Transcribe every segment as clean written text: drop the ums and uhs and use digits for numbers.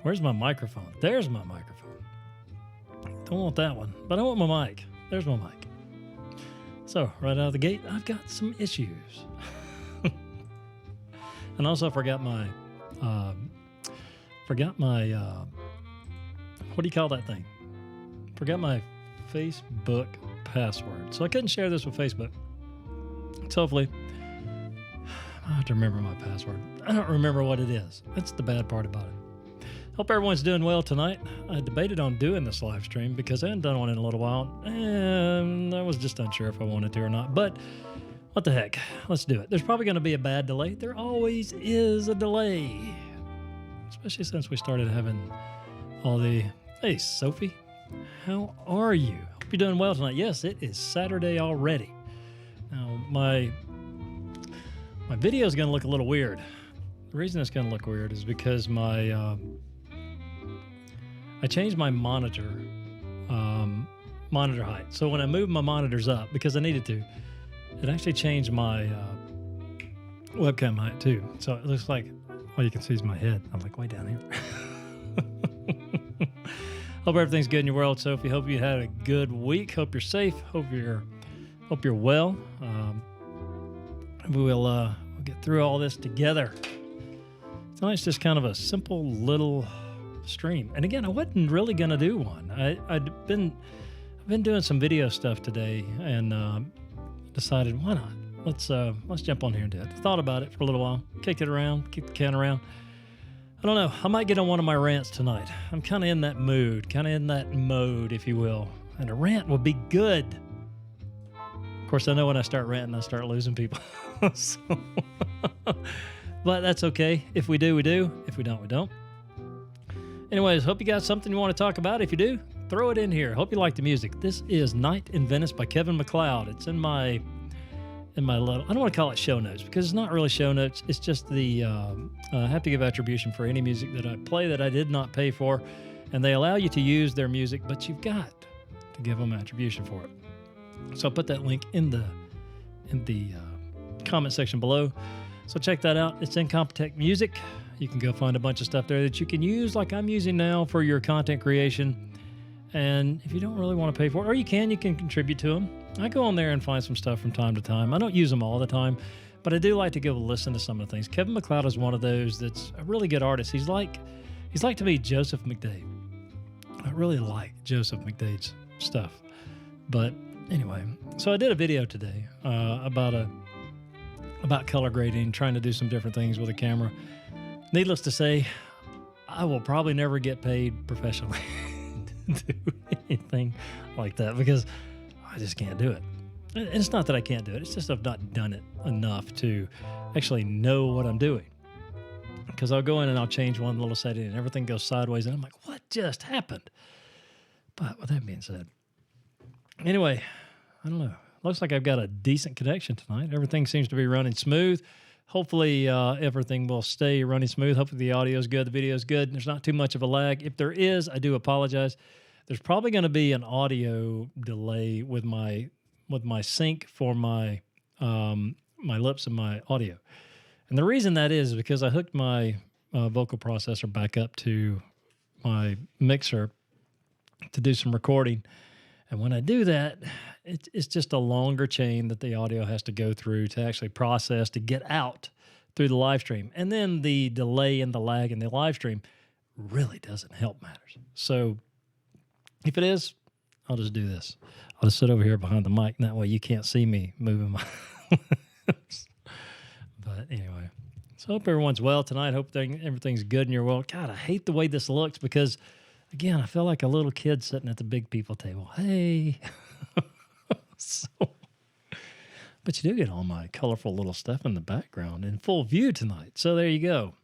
Where's my microphone? There's my microphone. Don't want that one, but I want my mic. There's my mic. So right out of the gate, I've got some issues. And also forgot my, what do you call that thing? Forgot my Facebook password. So I couldn't share this with Facebook. So hopefully, I have to remember my password. I don't remember what it is. That's the bad part about it. Hope everyone's doing well tonight. I debated on doing this live stream because I hadn't done one in a little while, and I was just unsure if I wanted to or not. But what the heck? Let's do it. There's probably going to be a bad delay. There always is a delay, especially since we started having all the... Hey, Sophie, how are you? Hope you're doing well tonight. Yes, it is Saturday already. Now, my video is going to look a little weird. The reason it's going to look weird is because I changed my monitor height. So when I moved my monitors up, because I needed to, it actually changed my webcam height too. So it looks like all you can see is my head. I'm like way down here. Hope everything's good in your world, Sophie. Hope you had a good week. Hope you're safe. Hope you're well. We'll get through all this together. Tonight's just kind of a simple little stream. And again, I wasn't really going to do one. I've been doing some video stuff today and decided, why not? Let's jump on here and do it. Thought about it for a little while, kicked it around, kicked the can around. I don't know. I might get on one of my rants tonight. I'm kind of in that mood, kind of in that mode, if you will. And a rant would be good. Of course, I know when I start ranting, I start losing people. So, but that's okay. If we do, we do. If we don't, we don't. Anyways, hope you got something you want to talk about. If you do, throw it in here. Hope you like the music. This is Night in Venice by Kevin MacLeod. It's in my little, I don't want to call it show notes because it's not really show notes. It's just the, I have to give attribution for any music that I play that I did not pay for. And they allow you to use their music, but you've got to give them attribution for it. So I'll put that link in the comment section below. So check that out. It's Incompetech Music. You can go find a bunch of stuff there that you can use like I'm using now for your content creation. And if you don't really want to pay for it, or you can contribute to them. I go on there and find some stuff from time to time. I don't use them all the time, but I do like to go listen to some of the things. Kevin MacLeod is one of those that's a really good artist. He's like to me Joseph McDade. I really like Joseph McDade's stuff. But anyway, so I did a video today about color grading, trying to do some different things with a camera. Needless to say, I will probably never get paid professionally to do anything like that because I just can't do it. And it's not that I can't do it. It's just I've not done it enough to actually know what I'm doing. Because I'll go in and I'll change one little setting and everything goes sideways and I'm like, what just happened? But with that being said, anyway, I don't know. Looks like I've got a decent connection tonight. Everything seems to be running smooth. Hopefully everything will stay running smooth. Hopefully the audio is good, the video is good. There's not too much of a lag. If there is, I do apologize. There's probably going to be an audio delay with my sync for my lips and my audio. And the reason that is because I hooked my vocal processor back up to my mixer to do some recording. And when I do that, it's just a longer chain that the audio has to go through to actually process to get out through the live stream. And then the delay and the lag in the live stream really doesn't help matters. So if it is, I'll just do this. I'll just sit over here behind the mic, and that way you can't see me moving my lips. But anyway, so I hope everyone's well tonight. Hope everything's good in your world. God, I hate the way this looks because, again, I feel like a little kid sitting at the big people table. Hey. So, but you do get all my colorful little stuff in the background in full view tonight. So there you go.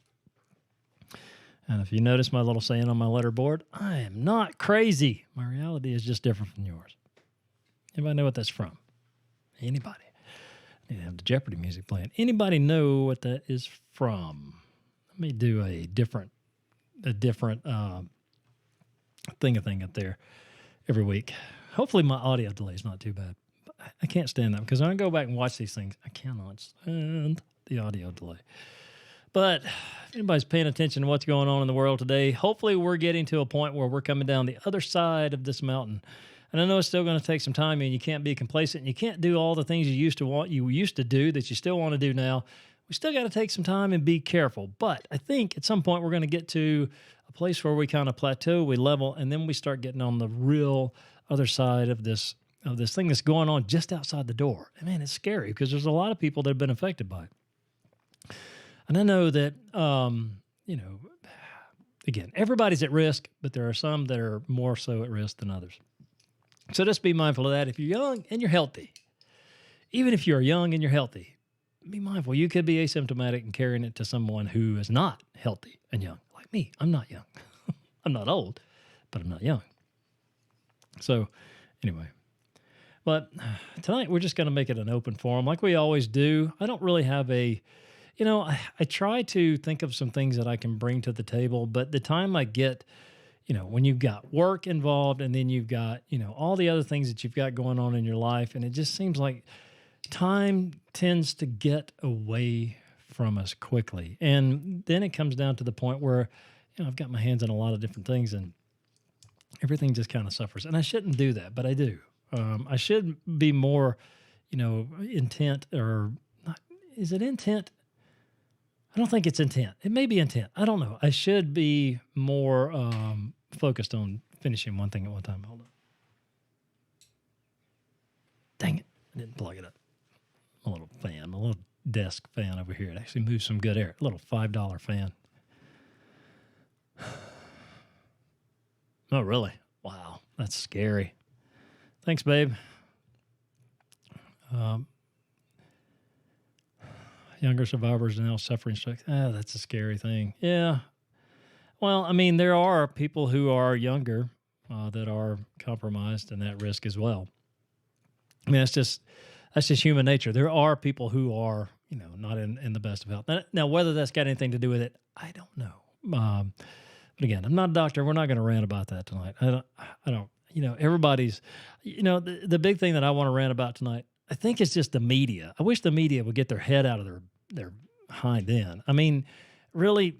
And if you notice my little saying on my letterboard, I am not crazy. My reality is just different from yours. Anybody know what that's from? Anybody? I need to have the Jeopardy music playing. Anybody know what that is from? Let me do a different thing up there every week. Hopefully my audio delay is not too bad. But I can't stand that because when I go back and watch these things, I cannot stand the audio delay. But if anybody's paying attention to what's going on in the world today, hopefully we're getting to a point where we're coming down the other side of this mountain. And I know it's still going to take some time, and you can't be complacent. And you can't do all the things you used to do that you still want to do now. We still got to take some time and be careful. But I think at some point we're going to get to a place where we kind of plateau, we level, and then we start getting on the real other side of this thing that's going on just outside the door. And man, it's scary because there's a lot of people that have been affected by it. And I know that, again, everybody's at risk, but there are some that are more so at risk than others. So just be mindful of that. If you're young and you're healthy, even if you're young and you're healthy, be mindful. You could be asymptomatic and carrying it to someone who is not healthy and young. Like me, I'm not young. I'm not old, but I'm not young. So anyway, but tonight we're just going to make it an open forum like we always do. I don't really have I try to think of some things that I can bring to the table, but the time I get, when you've got work involved and then you've got, all the other things that you've got going on in your life, and it just seems like time tends to get away from us quickly. And then it comes down to the point where, I've got my hands on a lot of different things and everything just kind of suffers. And I shouldn't do that, but I do. I should be more, intent or not. Is it intent? I don't think it's intent. It may be intent. I don't know. I should be more focused on finishing one thing at one time. Hold on. Dang it. I didn't plug it up. My little fan, my little desk fan over here. It actually moves some good air. A little $5 fan. Oh, really? Wow. That's scary. Thanks, babe. Younger survivors now suffering stroke. That's a scary thing. Yeah. Well, I mean, there are people who are younger that are compromised and at risk as well. I mean, that's just human nature. There are people who are, not in the best of health. Now, whether that's got anything to do with it, I don't know. But again, I'm not a doctor. We're not going to rant about that tonight. I don't. Everybody's. The big thing that I want to rant about tonight, I think, is just the media. I wish the media would get their head out of their hind end. I mean, really,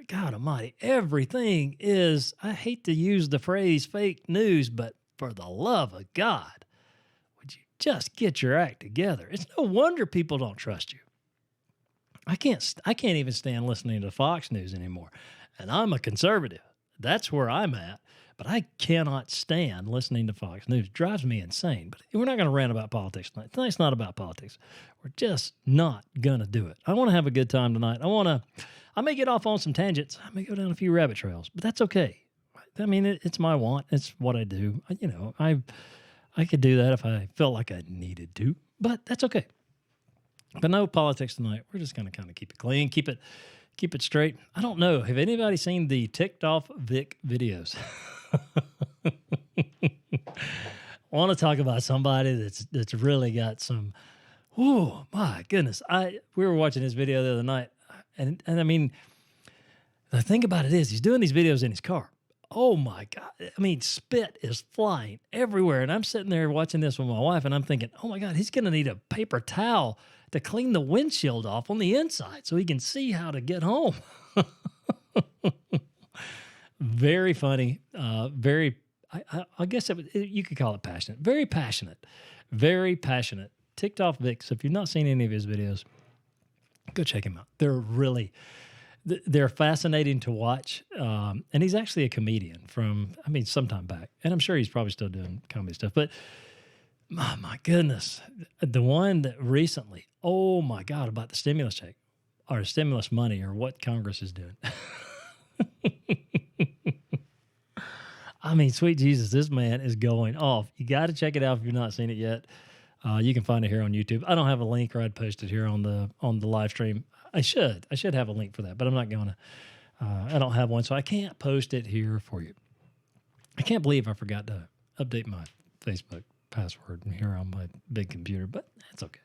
God Almighty, everything is. I hate to use the phrase "fake news," but for the love of God, would you just get your act together? It's no wonder people don't trust you. I can't even stand listening to Fox News anymore. And I'm a conservative. That's where I'm at. But I cannot stand listening to Fox News. It drives me insane. But we're not going to rant about politics tonight. Tonight's not about politics. We're just not going to do it. I want to have a good time tonight. I may get off on some tangents. I may go down a few rabbit trails, but that's okay. I mean, it's my want. It's what I do. I could do that if I felt like I needed to, but that's okay. But no politics tonight. We're just going to kind of keep it clean, keep it straight. I don't know. Have anybody seen the ticked off Vic videos? I want to talk about somebody that's really got some. Oh my goodness! We were watching this video the other night, and I mean, the thing about it is he's doing these videos in his car. Oh my God! I mean, spit is flying everywhere, and I'm sitting there watching this with my wife, and I'm thinking, oh my God, he's going to need a paper towel to clean the windshield off on the inside so he can see how to get home. Very funny. I guess you could call it passionate. Very passionate. Very passionate. Ticked off Vic. So if you've not seen any of his videos, go check him out. They're fascinating to watch. And he's actually a comedian from, some time back. And I'm sure he's probably still doing comedy stuff. But oh my goodness, the one that recently, oh my God, about the stimulus check or stimulus money or what Congress is doing. I mean, sweet Jesus, this man is going off. You got to check it out if you've not seen it yet. You can find it here on YouTube. I don't have a link, or I'd post it here on the live stream. I should have a link for that, but I'm not going to. I don't have one, so I can't post it here for you. I can't believe I forgot to update my Facebook password here on my big computer, but that's okay.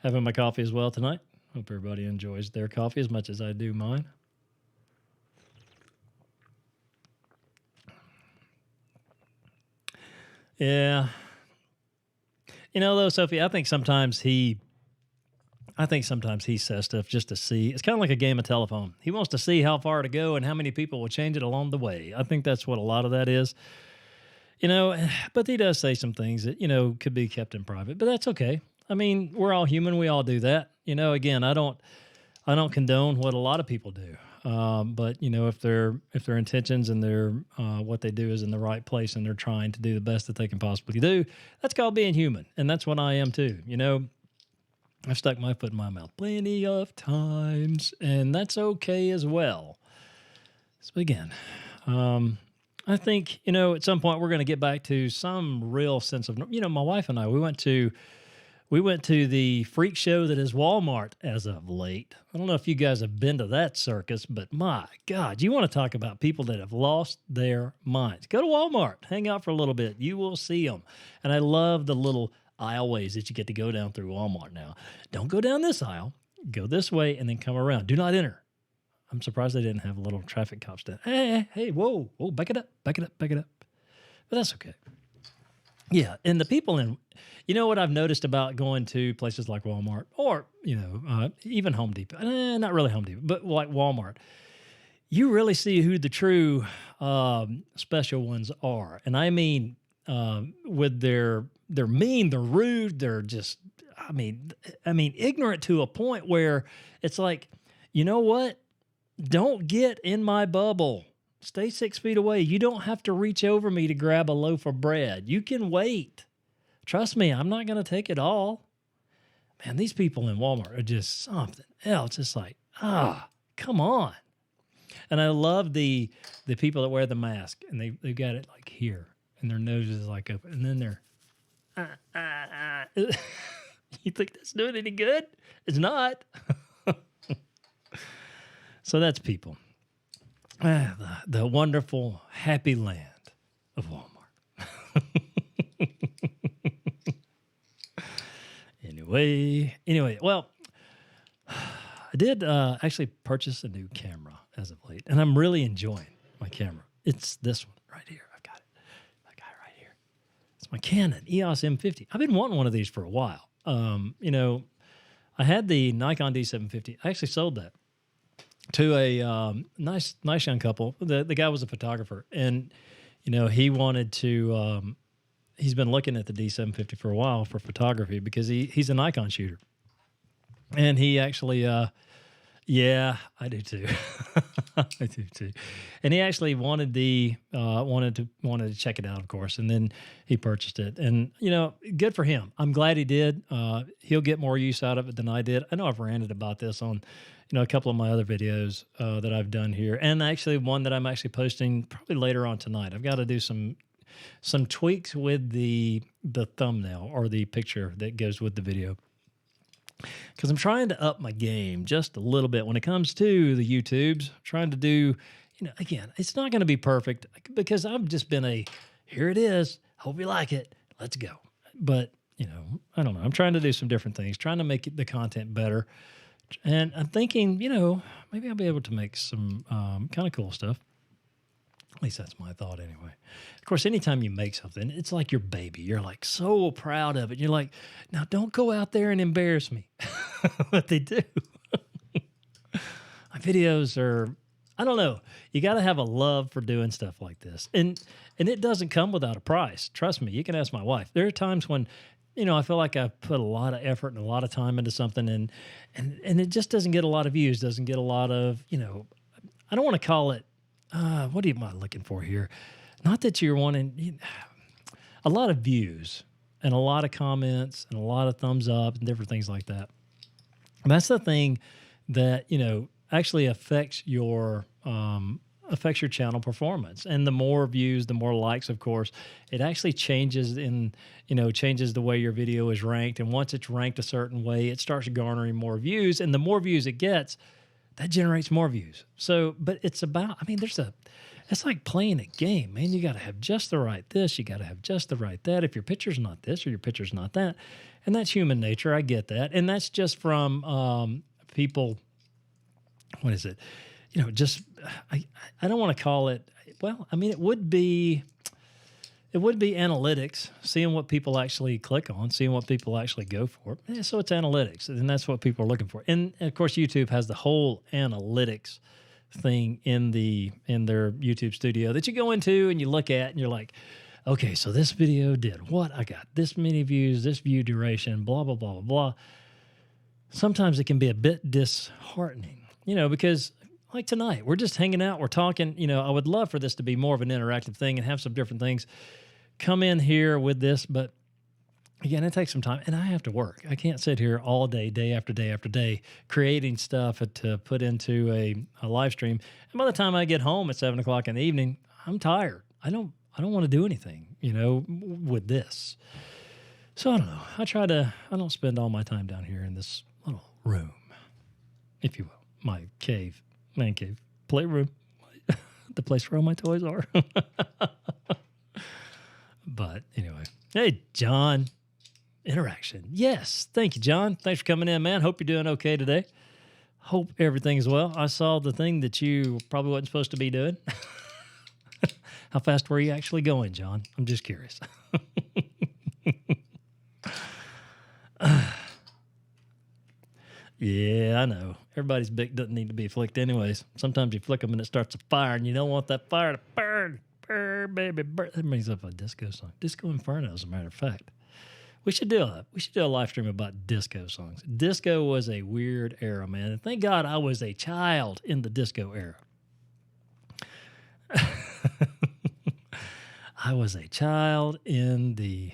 Having my coffee as well tonight. Hope everybody enjoys their coffee as much as I do mine. Yeah. Though, Sophie, I think sometimes he I think sometimes he says stuff just to see. It's kind of like a game of telephone. He wants to see how far to go and how many people will change it along the way. I think that's what a lot of that is. But he does say some things that, could be kept in private, but that's okay. I mean, we're all human. We all do that. Again, I don't condone what a lot of people do. But if their intentions and their what they do is in the right place and they're trying to do the best that they can possibly do, that's called being human. And that's what I am too. I've stuck my foot in my mouth plenty of times, and that's okay as well. So again, I think, at some point we're going to get back to some real sense of, my wife and I, we went to the freak show that is Walmart as of late. I don't know if you guys have been to that circus, but my God, you want to talk about people that have lost their minds. Go to Walmart, hang out for a little bit. You will see them. And I love the little aisleways that you get to go down through Walmart now. Don't go down this aisle. Go this way and then come around. Do not enter. I'm surprised they didn't have little traffic cops down. Hey, whoa, back it up. But that's okay. Yeah, and the people in, what I've noticed about going to places like Walmart or, even Home Depot, not really Home Depot, but like Walmart, you really see who the true special ones are. And I mean, with they're mean, they're rude, they're just, I mean, ignorant to a point where it's like, you know what? Don't get in my bubble. Stay 6 feet away. You don't have to reach over me to grab a loaf of bread. You can wait. Trust me, I'm not going to take it all. Man, these people in Walmart are just something else. It's like, come on. And I love the people that wear the mask, and they've got it like here, and their nose is like up, and then they're, You think that's doing any good? It's not. So that's people. The wonderful, happy land of Walmart. Anyway, well, I did actually purchase a new camera as of late, and I'm really enjoying my camera. It's this one right here. I've got it. That guy right here. It's my Canon EOS M50. I've been wanting one of these for a while. I had the Nikon D750. I actually sold that to a nice young couple. The guy was a photographer, and he wanted to. He's been looking at the D750 for a while for photography because he's a Nikon shooter, and he actually, yeah, I do too. I do too. And he actually wanted to check it out, of course, and then he purchased it. And good for him. I'm glad he did. He'll get more use out of it than I did. I know I've ranted about this on a couple of my other videos that I've done here, and actually one that I'm actually posting probably later on tonight. I've got to do some tweaks with the thumbnail or the picture that goes with the video, because I'm trying to up my game just a little bit when it comes to the YouTubes. I'm trying to do, again, it's not going to be perfect because I've just been here it is. Hope you like it. Let's go. But, I don't know. I'm trying to do some different things, trying to make the content better. And I'm thinking, maybe I'll be able to make some kind of cool stuff. At least that's my thought anyway. Of course, anytime you make something, it's like your baby. You're like so proud of it. You're like, now don't go out there and embarrass me. But they do. My videos are, I don't know. You got to have a love for doing stuff like this. And it doesn't come without a price. Trust me, you can ask my wife. There are times when, I feel like I put a lot of effort and a lot of time into something and it just doesn't get a lot of views, doesn't get a lot of, I don't want to call it, what am I looking for here? Not that you're wanting a lot of views and a lot of comments and a lot of thumbs up and different things like that. And that's the thing that, actually affects your channel performance. And the more views, the more likes, of course, it actually changes changes the way your video is ranked. And once it's ranked a certain way, it starts garnering more views. And the more views it gets, that generates more views. So, but it's about, it's like playing a game, man. You got to have just the right this, you got to have just the right that. If your picture's not this or your picture's not that, and that's human nature, I get that. And that's just from people, what is it? I don't want to call it, well, it would be it would be analytics, seeing what people actually click on, seeing what people actually go for. Yeah, so it's analytics, and that's what people are looking for. And of course, YouTube has the whole analytics thing in their YouTube studio that you go into and you look at, and you're like, okay, so this video did what? I got this many views, this view duration, blah blah blah blah blah. Sometimes it can be a bit disheartening, because like tonight, we're just hanging out, we're talking. I would love for this to be more of an interactive thing and have some different things come in here with this, but again, it takes some time, and I have to work. I can't sit here all day, day after day after day, creating stuff to put into a live stream. And by the time I get home at 7 o'clock in the evening, I'm tired. I don't want to do anything, with this. So I don't know. I don't spend all my time down here in this little room, if you will, my cave, man cave, playroom, the place where all my toys are. But anyway, hey, John, interaction. Yes. Thank you, John. Thanks for coming in, man. Hope you're doing okay today. Hope everything's well. I saw the thing that you probably wasn't supposed to be doing. How fast were you actually going, John? I'm just curious. Yeah, I know. Everybody's bick doesn't need to be flicked anyways. Sometimes you flick them and it starts a fire, and you don't want that fire to burn. Burn, baby, burn. That brings up a disco song. Disco Inferno, as a matter of fact. We should do a live stream about disco songs. Disco was a weird era, man. And thank God I was a child in the disco era. I was a child in the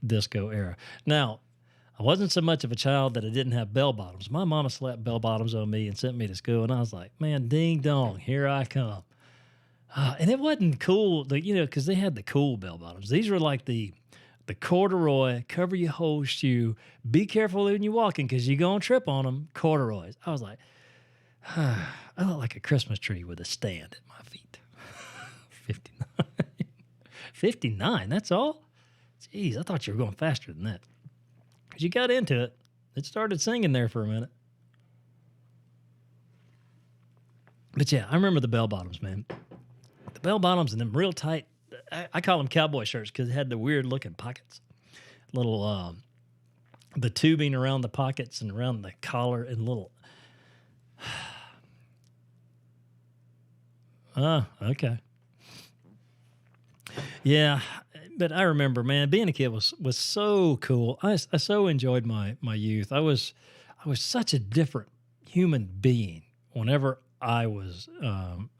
disco era. Now, I wasn't so much of a child that I didn't have bell bottoms. My mama slapped bell bottoms on me and sent me to school, and I was like, man, ding dong, here I come. And it wasn't cool, because they had the cool bell bottoms. These were like the corduroy, cover your whole shoe, be careful when you're walking because you're going to trip on them, corduroys. I was like, I look like a Christmas tree with a stand at my feet. 59. 59, that's all? Jeez, I thought you were going faster than that. Because you got into it. It started singing there for a minute. But yeah, I remember the bell bottoms, man. The bell bottoms and them real tight, I call them cowboy shirts because they had the weird looking pockets. Little, the tubing around the pockets and around the collar and little. Okay. Yeah, but I remember, man, being a kid was so cool. I so enjoyed my youth. I was such a different human being whenever I was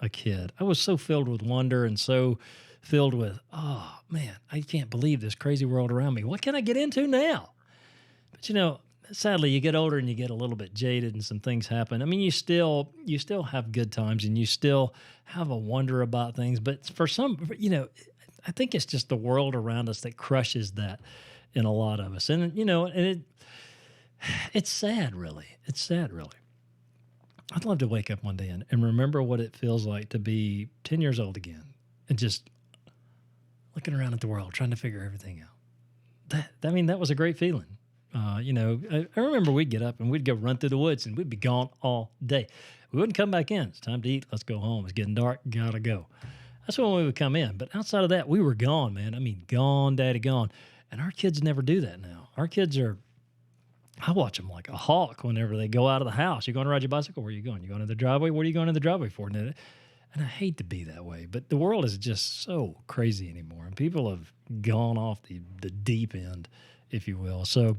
a kid. I was so filled with wonder and so filled with, oh, man, I can't believe this crazy world around me. What can I get into now? But, sadly, you get older and you get a little bit jaded and some things happen. I mean, you still have good times and you still have a wonder about things. But for some, I think it's just the world around us that crushes that in a lot of us. And, it's sad, really. It's sad, really. I'd love to wake up one day and remember what it feels like to be 10 years old again and just looking around at the world, trying to figure everything out. That was a great feeling. I remember we'd get up and we'd go run through the woods and we'd be gone all day. We wouldn't come back in. It's time to eat. Let's go home. It's getting dark. Gotta go. That's when we would come in. But outside of that, we were gone, man. I mean, gone, daddy, gone. And our kids never do that now. Our kids I watch them like a hawk whenever they go out of the house. You going to ride your bicycle? Where are you going? You going to the driveway? What are you going to the driveway for? And I hate to be that way, but the world is just so crazy anymore. And people have gone off the deep end, if you will. So,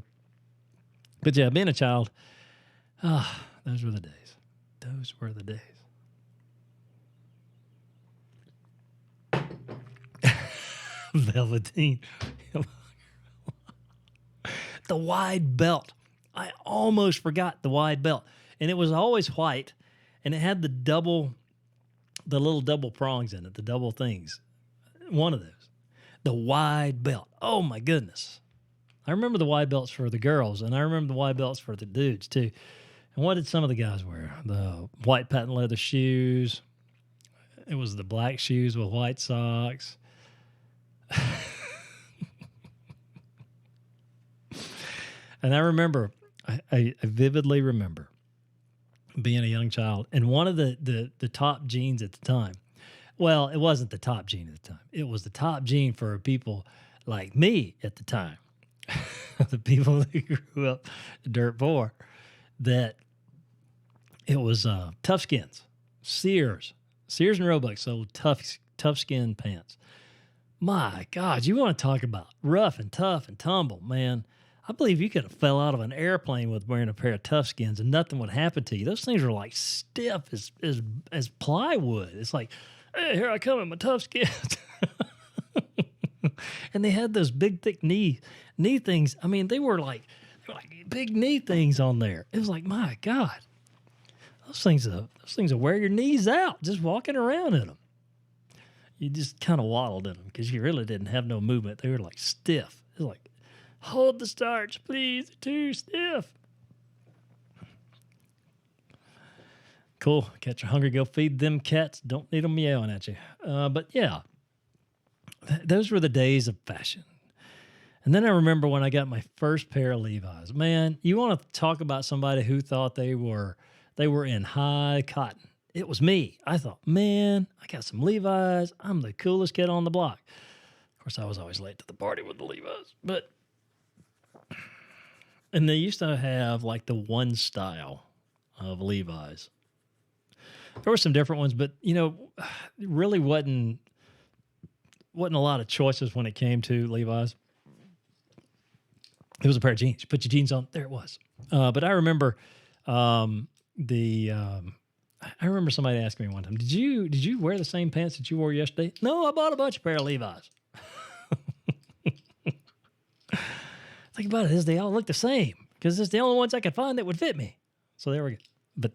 but yeah, being a child, those were the days. Those were the days. Velveteen. The wide belt. I almost forgot the wide belt. And it was always white, and it had the little double prongs in it, the double things. One of those. The wide belt. Oh, my goodness. I remember the wide belts for the girls, and I remember the wide belts for the dudes, too. And what did some of the guys wear? The white patent leather shoes. It was the black shoes with white socks. And I remember, I vividly remember being a young child, and one of the top jeans at the time, Well, it wasn't the top gene at the time. It was the top gene for people like me at the time, the people that grew up dirt poor, that it was tough skins. Sears and Roebuck sold tough skin pants. My God, you want to talk about rough and tough and tumble, man. I believe you could have fell out of an airplane with wearing a pair of tough skins and nothing would happen to you. Those things are like stiff as plywood. It's like, hey, here I come in my tough skins. And they had those big, thick knee things. I mean, they were like big knee things on there. It was like, my God, those things will wear your knees out just walking around in them. You just kind of waddled in them because you really didn't have no movement. They were like stiff. It was like, hold the starch, please. They're too stiff. Cool. Catch you hungry, go feed them cats. Don't need them yelling at you. But yeah, those were the days of fashion. And then I remember when I got my first pair of Levi's. Man, you want to talk about somebody who thought they were in high cotton. It was me. I thought, man, I got some Levi's. I'm the coolest kid on the block. Of course, I was always late to the party with the Levi's. And they used to have like the one style of Levi's. There were some different ones, but it really wasn't a lot of choices when it came to Levi's. It was a pair of jeans. You put your jeans on, there it was. But I remember I remember somebody asking me one time, did you wear the same pants that you wore yesterday? No, I bought a bunch of pair of Levi's. Think about it, they all look the same because it's the only ones I could find that would fit me. So there we go. But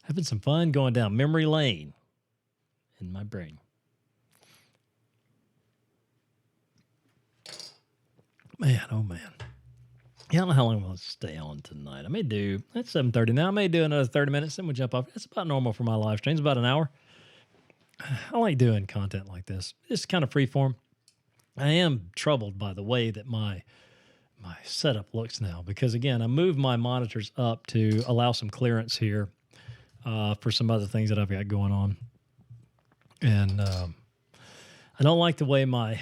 having some fun going down memory lane in my brain. Man, oh man. Yeah, I don't know how long we'll stay on tonight. I may do, it's 7:30 now. I may do another 30 minutes, then we'll jump off. It's about normal for my live streams, about an hour. I like doing content like this. It's kind of free form. I am troubled by the way that my setup looks now because, again, I moved my monitors up to allow some clearance here for some other things that I've got going on. And I don't like the way my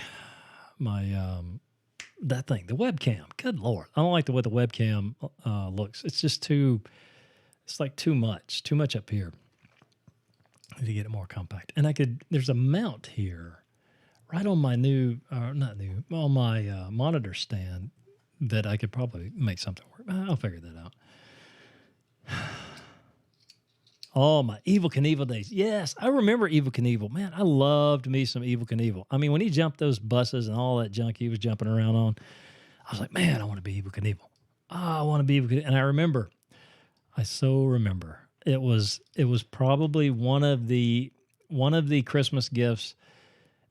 that thing, the webcam, good Lord. I don't like the way the webcam looks. It's just it's like too much up here. I need to get it more compact. And there's a mount here right on my on my monitor stand that I could probably make something work. I'll figure that out. Oh, my Evel Knievel days. Yes, I remember Evel Knievel. Man, I loved me some Evel Knievel. I mean, when he jumped those buses and all that junk he was jumping around on, I was like, man, I want to be Evel Knievel. Oh, I want to be Evel Knievel. And I so remember. It was probably one of the Christmas gifts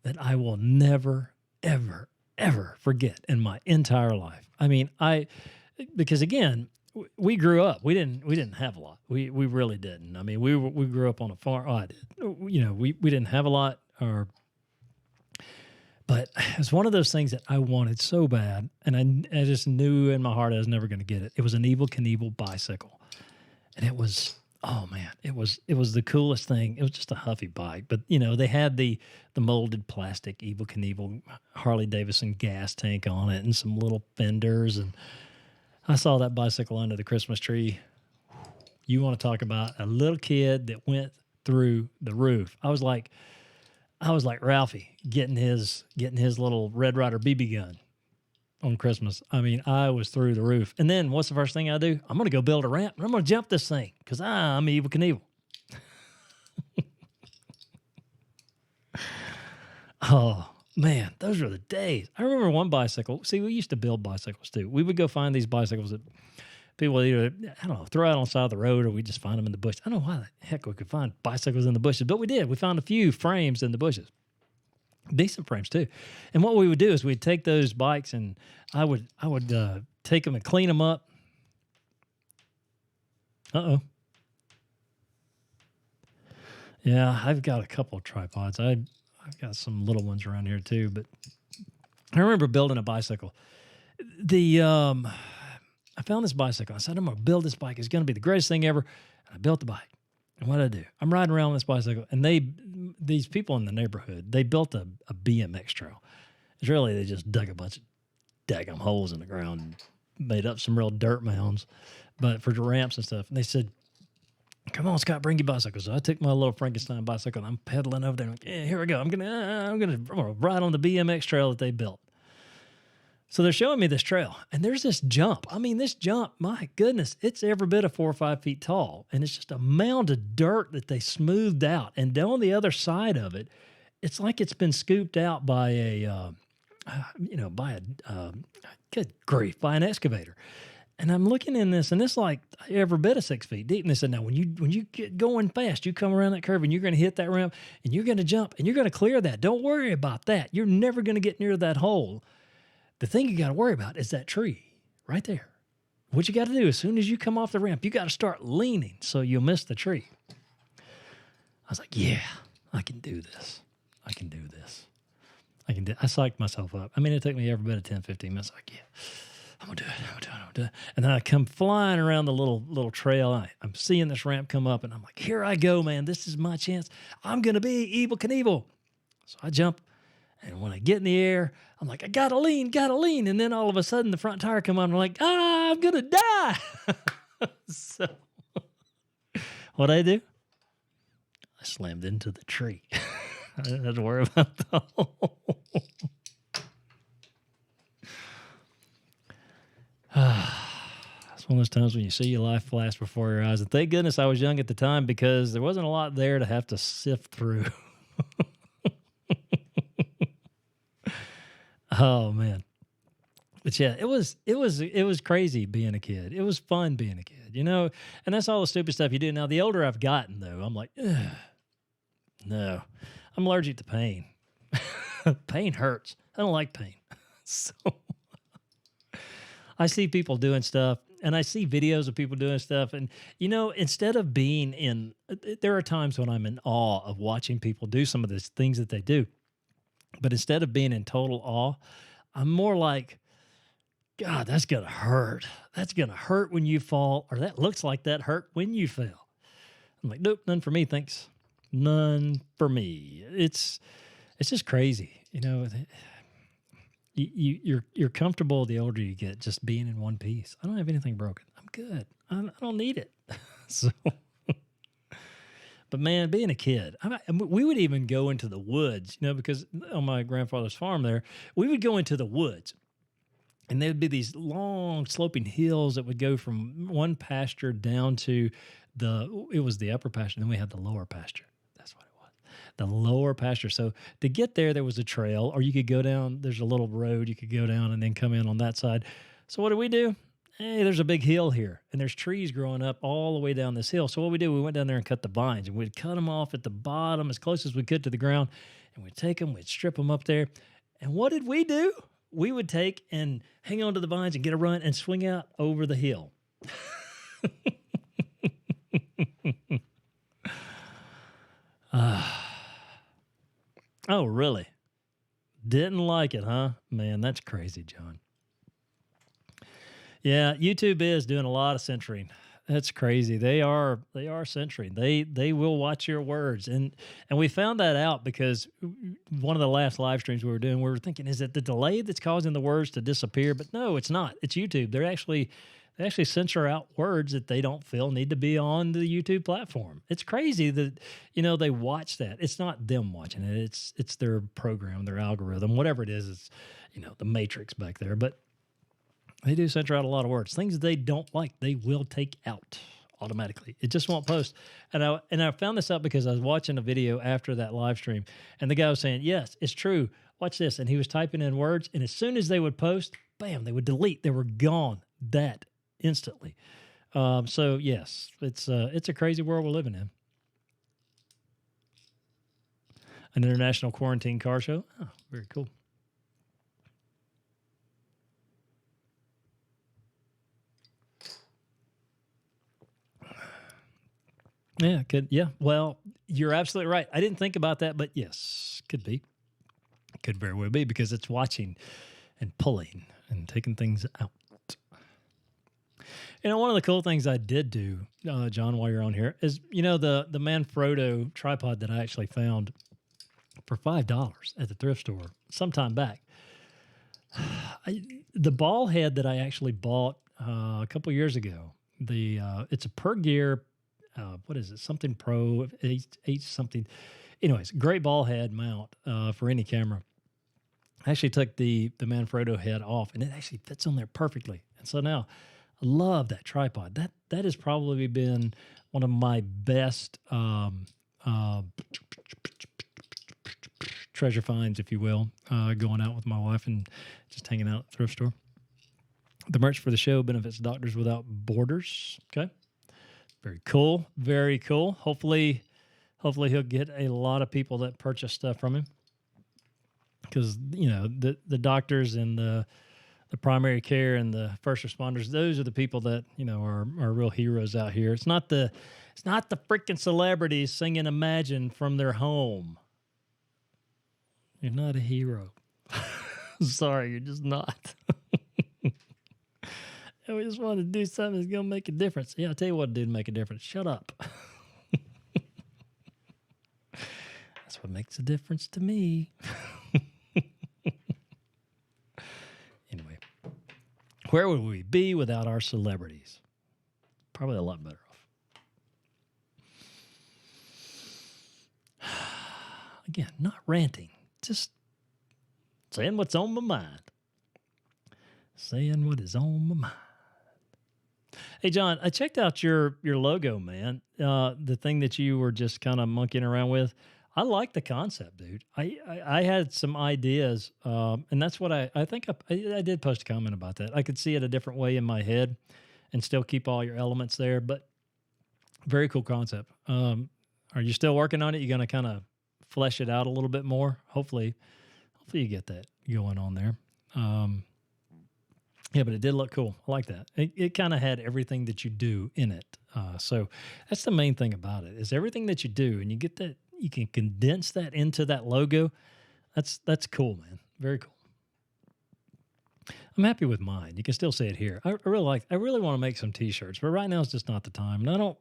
that I will never, ever, ever forget in my entire life. I mean, because again, we grew up. We didn't have a lot. We really didn't. I mean, we grew up on a farm. Oh, I did. We didn't have a lot, but it was one of those things that I wanted so bad, and I just knew in my heart I was never going to get it. It was an Evel Knievel bicycle, and it was. Oh man, it was the coolest thing. It was just a Huffy bike, but they had the molded plastic Evel Knievel Harley Davidson gas tank on it and some little fenders. And I saw that bicycle under the Christmas tree. You want to talk about a little kid that went through the roof? I was like Ralphie getting his little Red Ryder BB gun on Christmas. I mean, I was through the roof. And then what's the first thing I do? I'm going to go build a ramp and I'm going to jump this thing because I'm Evel Knievel. Oh, man, those were the days. I remember one bicycle. See, we used to build bicycles too. We would go find these bicycles that people either, I don't know, throw out on the side of the road or we just find them in the bush. I don't know why the heck we could find bicycles in the bushes, but we did. We found a few frames in the bushes. Decent frames too. And what we would do is we'd take those bikes and I would take them and clean them up. Uh-oh. Yeah, I've got a couple of tripods. I've got some little ones around here too, but I remember building a bicycle. I found this bicycle. I said, I'm going to build this bike. It's going to be the greatest thing ever. And I built the bike. And what do? I'm riding around on this bicycle, and these people in the neighborhood, they built a BMX trail. It's really, they just dug a bunch of daggum holes in the ground and made up some real dirt mounds, but for the ramps and stuff. And they said, "Come on, Scott, bring your bicycle." So I took my little Frankenstein bicycle and I'm pedaling over there. I'm like, yeah, here we go. I'm gonna ride on the BMX trail that they built. So they're showing me this trail, and there's this jump. I mean, this jump, my goodness, it's every bit of 4 or 5 feet tall, and it's just a mound of dirt that they smoothed out. And down on the other side of it, it's like it's been scooped out by good grief, by an excavator. And I'm looking in this, and it's like every bit of 6 feet deep. And they said, now, when you get going fast, you come around that curve, and you're going to hit that ramp, and you're going to jump, and you're going to clear that. Don't worry about that. You're never going to get near that hole. The thing you got to worry about is that tree right there. What you got to do, as soon as you come off the ramp, you got to start leaning so you'll miss the tree. I was like, yeah, I can do this. I can do this. I psyched myself up. I mean, it took me every bit of 10, 15 minutes. Like, yeah, I'm going to do it. I'm going to do it. And then I come flying around the little trail. I'm seeing this ramp come up, and I'm like, here I go, man. This is my chance. I'm going to be Evel Knievel. So I jump. And when I get in the air, I'm like, I gotta lean. And then all of a sudden, the front tire come on. I'm like, I'm gonna die. So what I do? I slammed into the tree. I didn't have to worry about the hole. It's one of those times when you see your life flash before your eyes. And thank goodness I was young at the time, because there wasn't a lot there to have to sift through. Oh man. But yeah, it was crazy being a kid. It was fun being a kid, and that's all the stupid stuff you do. Now, the older I've gotten, though, I'm like, ugh, no, I'm allergic to pain. Pain hurts. I don't like pain. So I see people doing stuff, and I see videos of people doing stuff. And, instead of there are times when I'm in awe of watching people do some of these things that they do. But instead of being in total awe, I'm more like, God, that's going to hurt. That's going to hurt when you fall, or that looks like that hurt when you fell. I'm like, nope, none for me, thanks. None for me. It's just crazy. You're comfortable the older you get, just being in one piece. I don't have anything broken. I'm good. I don't need it. So... But man, being a kid, we would even go into the woods, because on my grandfather's farm there, we would go into the woods, and there would be these long sloping hills that would go from one pasture down to it was the upper pasture, and then we had the lower pasture. That's what it was, the lower pasture. So to get there was a trail, or you could go down, there's a little road you could go down and then come in on that side. So what do? Hey, there's a big hill here, and there's trees growing up all the way down this hill. So what we went down there and cut the vines, and we'd cut them off at the bottom as close as we could to the ground, and we'd take them, we'd strip them up there. And what did we do? We would take and hang on to the vines and get a run and swing out over the hill. Oh, really? Didn't like it, huh? Man, that's crazy, John. Yeah, YouTube is doing a lot of censoring. That's crazy. They are censoring. They will watch your words, and we found that out because one of the last live streams we were doing, we were thinking, is it the delay that's causing the words to disappear? But no, it's not. It's YouTube. They actually censor out words that they don't feel need to be on the YouTube platform. It's crazy that they watch that. It's not them watching it. It's their program, their algorithm, whatever it is. It's the matrix back there, but. They do censor out a lot of words. Things they don't like, they will take out automatically. It just won't post. And I found this out because I was watching a video after that live stream, and the guy was saying, yes, it's true. Watch this. And he was typing in words, and as soon as they would post, bam, they would delete. They were gone that instantly. So, yes, it's a crazy world we're living in. An international quarantine car show. Oh, very cool. Yeah, could. Yeah. Well, you're absolutely right. I didn't think about that, but yes, could be. Could very well be because it's watching and pulling and taking things out. One of the cool things I did do, John, while you're on here, is the Manfrotto tripod that I actually found for $5 at the thrift store sometime back. The ball head that I actually bought a couple years ago, it's a Per Gear, what is it? Something Pro, H something. Anyways, great ball head mount for any camera. I actually took the Manfrotto head off, and it actually fits on there perfectly. And so now I love that tripod. That has probably been one of my best treasure finds, if you will, going out with my wife and just hanging out at the thrift store. The merch for the show benefits Doctors Without Borders. Okay. Very cool. Very cool. Hopefully he'll get a lot of people that purchase stuff from him. Because, the doctors and the primary care and the first responders, those are the people that, are real heroes out here. It's not the freaking celebrities singing Imagine from their home. You're not a hero. Sorry, you're just not. And we just want to do something that's going to make a difference. Yeah, I'll tell you what did make a difference. Shut up. That's what makes a difference to me. Anyway, where would we be without our celebrities? Probably a lot better off. Again, not ranting, just saying what's on my mind. Saying what is on my mind. Hey, John, I checked out your logo, man. The thing that you were just kind of monkeying around with. I like the concept, dude. I had some ideas, and that's what I think I did post a comment about that. I could see it a different way in my head and still keep all your elements there, but very cool concept. Are you still working on it? You going to kind of flesh it out a little bit more? Hopefully you get that going on there. Yeah, but it did look cool. I like that. It kind of had everything that you do in it. So that's the main thing about it is everything that you do, and you get that. You can condense that into that logo. That's cool, man. Very cool. I'm happy with mine. You can still see it here. I really want to make some t-shirts, but right now it's just not the time. And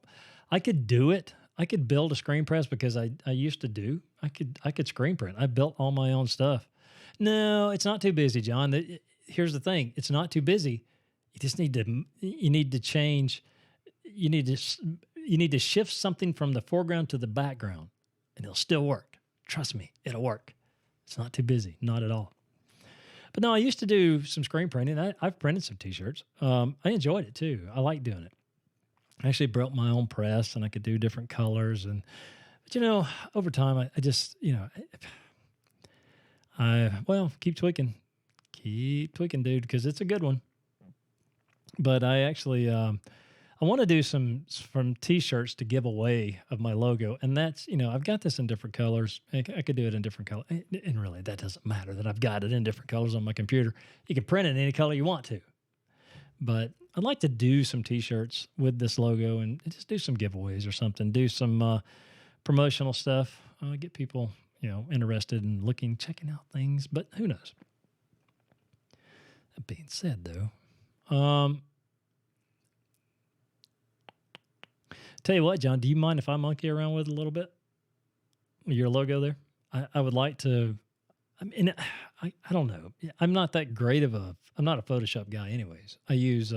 I could do it. I could build a screen press because I used to do. I could screen print. I built all my own stuff. No, it's not too busy, John. Here's the thing. It's not too busy. You need to change. You need to shift something from the foreground to the background. And it'll still work. Trust me, it'll work. It's not too busy, not at all. But no, I used to do some screen printing. I've printed some t-shirts. I enjoyed it too. I like doing it. I actually built my own press, and I could do different colors. But over time, I just, keep tweaking, dude, because it's a good one. But I actually, I want to do some t-shirts to give away of my logo. And that's, I've got this in different colors. I could do it in different colors. And really, that doesn't matter that I've got it in different colors on my computer. You can print it in any color you want to. But I'd like to do some t-shirts with this logo and just do some giveaways or something. Do some promotional stuff. Get people, interested in checking out things. But who knows? That being said, though, tell you what, John, do you mind if I monkey around with a little bit? Your logo there? I would like to, I don't know. I'm not that great I'm not a Photoshop guy anyways. I use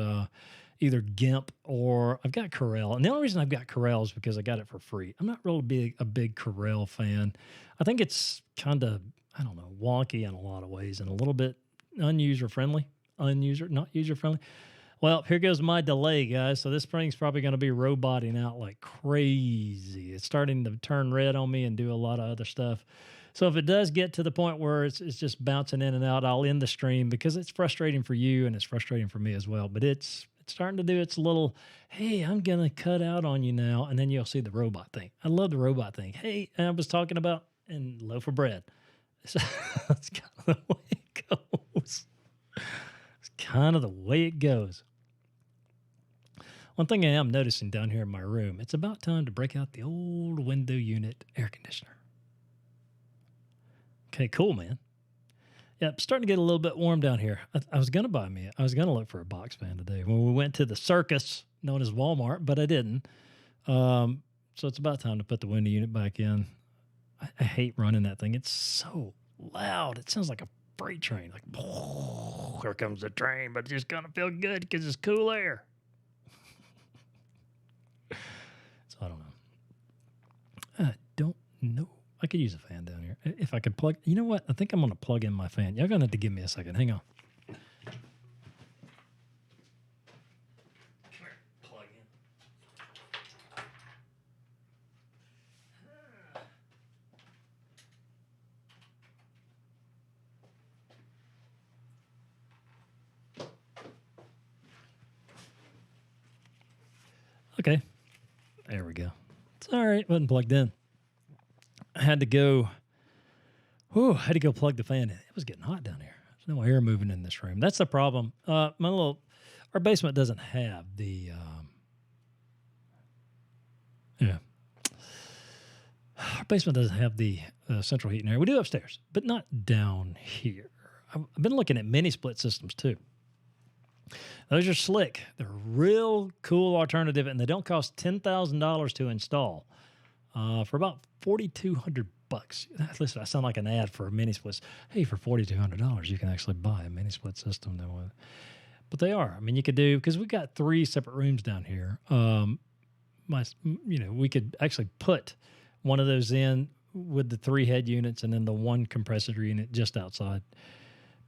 either GIMP or I've got Corel. And the only reason I've got Corel is because I got it for free. I'm not really a big Corel fan. I think it's kind of, wonky in a lot of ways and a little bit not user-friendly. Well, here goes my delay, guys. So this thing's probably going to be roboting out like crazy. It's starting to turn red on me and do a lot of other stuff. So if it does get to the point where it's just bouncing in and out, I'll end the stream because it's frustrating for you and it's frustrating for me as well. But it's starting to do its little, hey, I'm going to cut out on you now. And then you'll see the robot thing. I love the robot thing. Hey, and I was talking about and loaf of bread. So that's kind of the way it goes. It's kind of the way it goes. One thing I am noticing down here in my room, it's about time to break out the old window unit air conditioner. Okay, cool, man. Yeah, it's starting to get a little bit warm down here. I was gonna I was gonna look for a box fan today when we went to the circus known as Walmart, but I didn't. So it's about time to put the window unit back in. I hate running that thing. It's so loud. It sounds like a freight train. Like, here comes the train, but it's just gonna feel good because it's cool air. So I don't know. I don't know. I could use a fan down here. If I could plug, you know what? I think I'm going to plug in my fan. Y'all going to have to give me a second. Hang on. Come here, plug in. Okay. There we go. It's all right. It wasn't plugged in. I had to go. Whew, I had to go plug the fan in. It was getting hot down here. There's no air moving in this room. That's the problem. Our basement doesn't have the, our basement doesn't have the central heating area. We do upstairs, but not down here. I've been looking at mini split systems too. Those are slick. They're a real cool alternative, and they don't cost $10,000 to install. For about $4,200. Listen, I sound like an ad for a mini split. Hey, for $4,200, you can actually buy a mini split system. But they are. I mean, you could do, because we got 3 separate rooms down here. We could actually put one of those in with the 3 head units and then the 1 compressor unit just outside.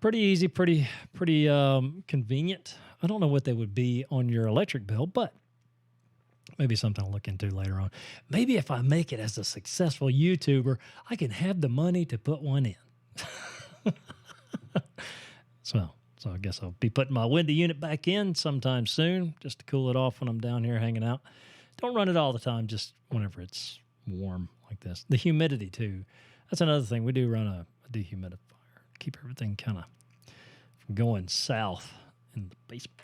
Pretty easy, pretty convenient. I don't know what they would be on your electric bill, but maybe something I'll look into later on. Maybe if I make it as a successful YouTuber, I can have the money to put one in. So I guess I'll be putting my window unit back in sometime soon, just to cool it off when I'm down here hanging out. Don't run it all the time, just whenever it's warm like this. The humidity too. That's another thing. We do run a dehumidifier. Keep everything kind of from going south in the basement.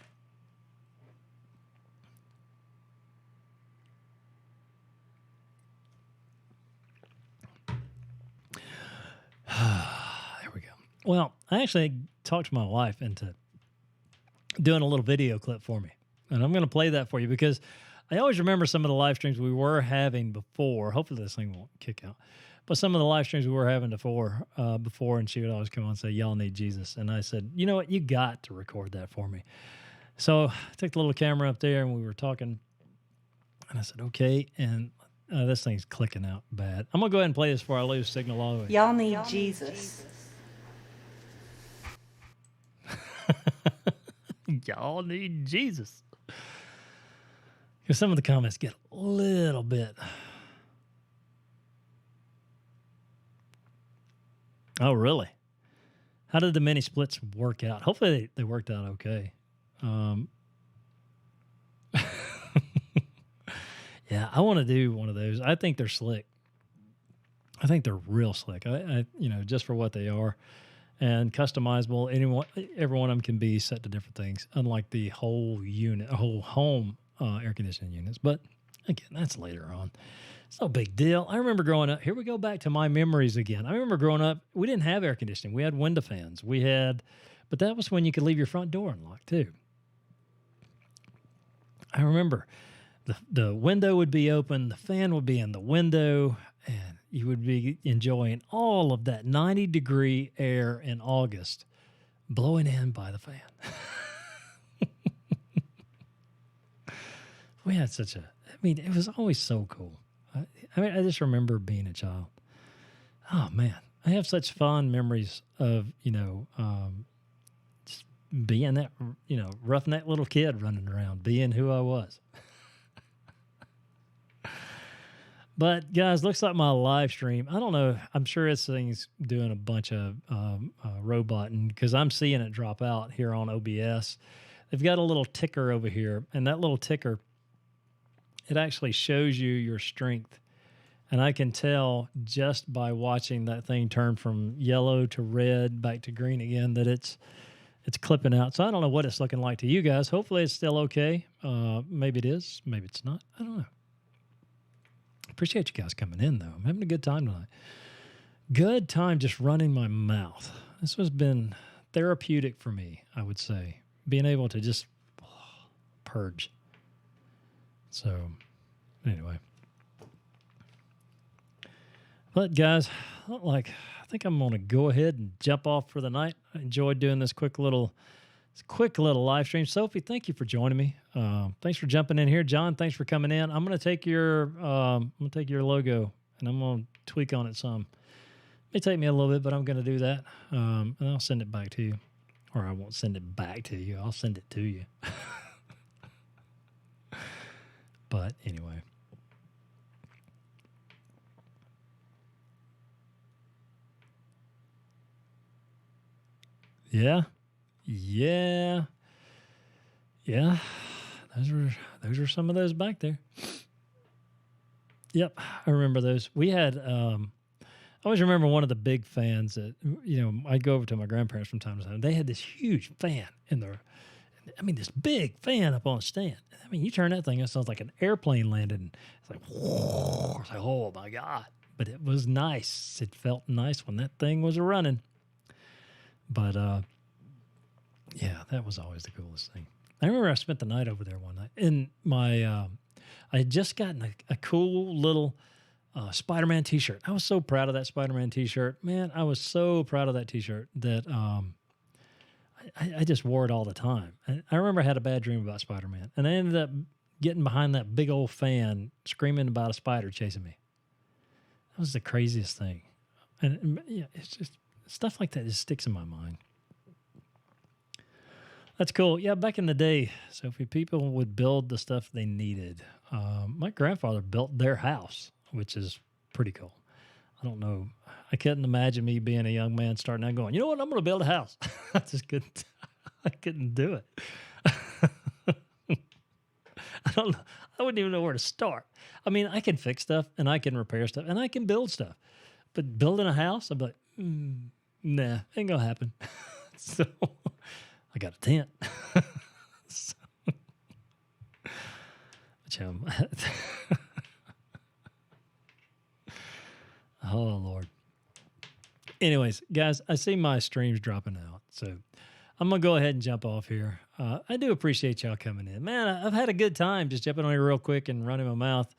There we go. Well, I actually talked my wife into doing a little video clip for me. And I'm going to play that for you because I always remember some of the live streams we were having before. Hopefully this thing won't kick out. But some of the live streams we were having before, and she would always come on and say, "Y'all need Jesus." And I said, "You know what? You got to record that for me." So I took the little camera up there and we were talking. And I said, "Okay." And this thing's clicking out bad. I'm going to go ahead and play this before I lose signal all the way. Y'all need Jesus. Y'all need Jesus. Because some of the comments get a little bit. Oh, really? How did the mini splits work out? Hopefully they worked out okay. Yeah, I want to do one of those. I think they're slick. I think they're real slick. I just for what they are, and customizable. Every one of them can be set to different things, unlike the whole home air conditioning units. But again, that's later on. It's no big deal. I remember growing up. Here we go back to my memories again. I remember growing up. We didn't have air conditioning. We had window fans. But that was when you could leave your front door unlocked too. I remember. The window would be open, the fan would be in the window, and you would be enjoying all of that 90-degree air in August blowing in by the fan. We had it was always so cool. I just remember being a child. Oh, man. I have such fond memories of, just being that, roughneck little kid running around, being who I was. But guys, looks like my live stream. I don't know. I'm sure this thing's doing a bunch of roboting because I'm seeing it drop out here on OBS. They've got a little ticker over here, and that little ticker, it actually shows you your strength. And I can tell just by watching that thing turn from yellow to red back to green again that it's clipping out. So I don't know what it's looking like to you guys. Hopefully it's still okay. Maybe it is. Maybe it's not. I don't know. Appreciate you guys coming in, though. I'm having a good time tonight. Good time just running my mouth. This has been therapeutic for me, I would say, being able to just purge. So, anyway. But, guys, I think I'm going to go ahead and jump off for the night. I enjoyed doing this quick little live stream. Sophie, thank you for joining me. Thanks for jumping in here. John, thanks for coming in. I'm going to take your logo and I'm going to tweak on it some. It may take me a little bit, but I'm going to do that. And I'll send it back to you. Or I won't send it back to you. I'll send it to you. But anyway. Yeah. Those are some of those back there. Yep, I remember those. We had I always remember one of the big fans that I'd go over to my grandparents from time to time. They had this huge fan this big fan up on a stand. I mean, you turn that thing, it sounds like an airplane landed. And it's like, whoa. It's like, oh my God. But it was nice. It felt nice when that thing was running. But yeah, that was always the coolest thing. I remember I spent the night over there one night. And I had just gotten a cool little Spider-Man t-shirt. I was so proud of that Spider-Man t-shirt. Man, I was so proud of that t-shirt that I just wore it all the time. I remember I had a bad dream about Spider-Man. And I ended up getting behind that big old fan screaming about a spider chasing me. That was the craziest thing. And yeah, it's just stuff like that just sticks in my mind. That's cool. Yeah, back in the day, Sophie, people would build the stuff they needed. My grandfather built their house, which is pretty cool. I don't know. I couldn't imagine me being a young man starting out going, you know what, I'm going to build a house. I just couldn't. I couldn't do it. I don't know. I wouldn't even know where to start. I mean, I can fix stuff and I can repair stuff and I can build stuff. But building a house, I'm like, nah, ain't going to happen. So I got a tent. So, oh, Lord. Anyways, guys, I see my stream's dropping out. So I'm going to go ahead and jump off here. I do appreciate y'all coming in. Man, I've had a good time just jumping on here real quick and running my mouth.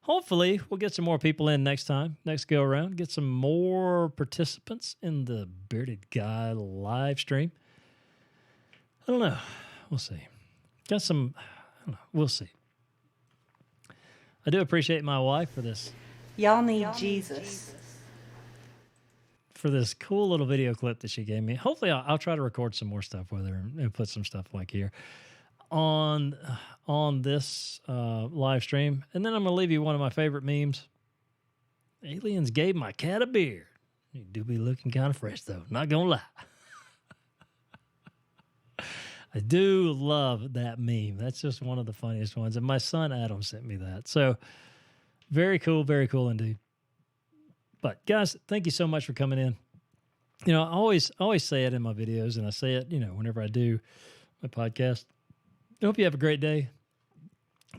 Hopefully, we'll get some more people in next go around, get some more participants in the Bearded Guy live stream. I don't know. We'll see. Got some, I don't know. We'll see. I do appreciate my wife for this. Y'all need Jesus. For this cool little video clip that she gave me. Hopefully, I'll try to record some more stuff with her and put some stuff like here on this live stream. And then I'm going to leave you one of my favorite memes. Aliens gave my cat a beard. You do be looking kind of fresh, though. Not going to lie. I do love that meme. That's just one of the funniest ones. And my son Adam sent me that. So very cool indeed. But guys, thank you so much for coming in. I always say it in my videos, and I say it, whenever I do my podcast. I hope you have a great day,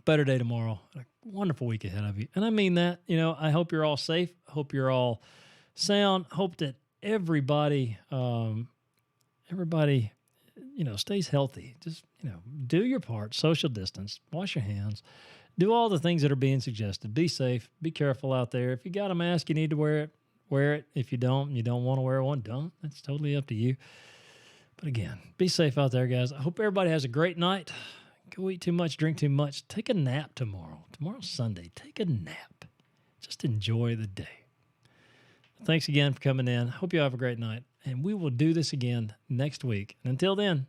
better day tomorrow, a wonderful week ahead of you. And I mean that. I hope you're all safe. Hope you're all sound. Hope that everybody stays healthy. Just, do your part, social distance, wash your hands, do all the things that are being suggested. Be safe, be careful out there. If you got a mask, you need to wear it. Wear it. If you don't want to wear one, don't. That's totally up to you. But again, be safe out there, guys. I hope everybody has a great night. Go eat too much, drink too much. Take a nap tomorrow. Tomorrow's Sunday. Take a nap. Just enjoy the day. Thanks again for coming in. Hope you have a great night. And we will do this again next week. And until then,